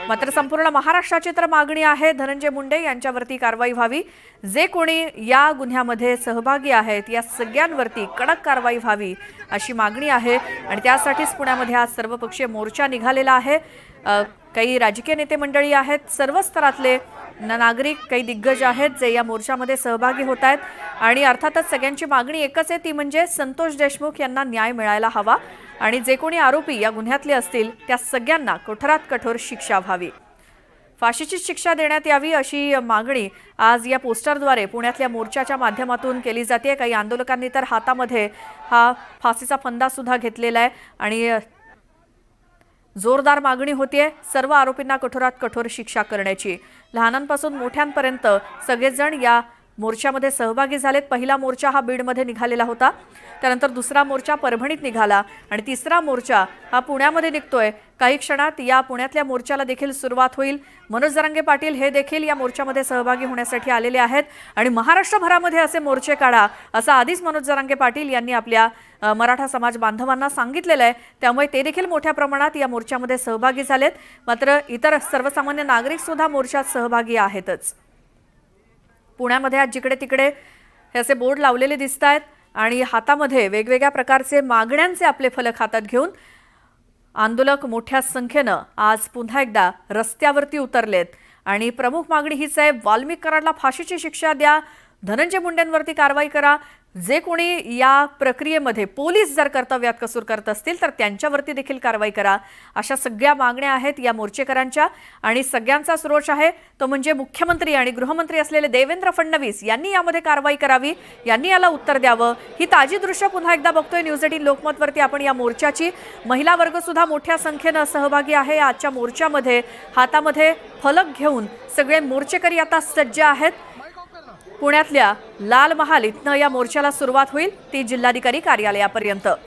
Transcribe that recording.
मात्र संपूर्ण महाराष्ट्राची तर मागणी आहे धनंजय मुंडे यांच्यावरती कारवाई व्हावी। जे कोणी या गुन्ह्यामध्ये सहभागी आहेत या सगळ्यांवरती कडक कारवाई व्हावी अशी मागणी आहे आणि त्यासाठीच पुण्यामध्ये आज सर्वपक्षीय मोर्चा निघालेला आहे। काही राजकीय नेते मंडळी आहेत, सर्व स्तरातले नागरिक, काही दिग्गज आहेत जे या मोर्चामध्ये सहभागी होत आहेत आणि अर्थातच सगळ्यांची मागणी एकच आहे, ती म्हणजे संतोष देशमुख यांना न्याय मिळायला हवा आणि जे कोणी आरोपी या गुन्ह्यातले असतील त्या सगळ्यांना कठोरात कठोर शिक्षा व्हावी, फाशीची शिक्षा देण्यात यावी अशी मागणी आज या पोस्टरद्वारे पुण्यातल्या मोर्चाच्या माध्यमातून केली जाते। काही आंदोलकांनी तर हातामध्ये हा फाशीचा फंदा सुद्धा घेतलेला आहे आणि जोरदार मागणी होतीये सर्व आरोपींना कठोरात कठोर शिक्षा करण्याची। लहानांपासून मोठ्यांपर्यंत सगळेजण या मोर्चामध्ये सहभागी झालेत। पहिला मोर्चा हा बीडमध्ये निघालेला होता, त्यानंतर दुसरा मोर्चा परभणीत निघाला आणि तिसरा मोर्चा हा पुण्यामध्ये निघतोय। काही क्षणात या पुण्यातल्या मोर्चाला देखील सुरुवात होईल। मनोज जरांगे पाटील हे देखील या मोर्चामध्ये सहभागी होण्यासाठी आलेले आहेत आणि महाराष्ट्रभरामध्ये असे मोर्चे काढा असं आधीच मनोज जरांगे पाटील यांनी आपल्या मराठा समाज बांधवांना सांगितलेलं आहे, त्यामुळे ते देखील मोठ्या प्रमाणात या मोर्चामध्ये सहभागी झालेत। मात्र इतर सर्वसामान्य नागरिक सुद्धा मोर्चात सहभागी आहेतच। पुण्यामध्ये आज जिकडे तिकडे हे असे बोर्ड लावलेले दिसत आहेत आणि हातामध्ये वेगवेगळ्या प्रकारचे मागण्यांचे आपले फलक हातात घेऊन आंदोलक मोठ्या संख्येनं आज पुन्हा एकदा रस्त्यावरती उतरलेत आणि प्रमुख मागणी हीच आहे, वाल्मिक कराडला फाशीची शिक्षा द्या, धनंजय मुंडेंवरती कारवाई करा, जे कोणी या प्रक्रियेमध्ये पोलीस जर कर्तव्यात कसूर करत असतील तर त्यांच्यावरती देखील कारवाई करा, अशा सगळ्या मागण्या आहेत या मोर्चेकरांच्या आणि सगळ्यांचा रोष आहे तो म्हणजे मुख्यमंत्री आणि गृहमंत्री असलेले देवेंद्र फडणवीस यांनी यामध्ये कारवाई करावी, यांनी याला उत्तर द्यावं। ही ताजी दृश्य पुन्हा एकदा बघतोय न्यूज 18 लोकमतवरती आपण या मोर्चाची। महिला वर्ग सुद्धा मोठ्या संख्येनं सहभागी आहे आजच्या मोर्चामध्ये। हातामध्ये फलक घेऊन सगळे मोर्चेकरी आता सज्ज आहेत। पुण्यातल्या लाल महाल इथनं या मोर्चाला सुरुवात होईल ती जिल्हाधिकारी कार्यालयापर्यंत।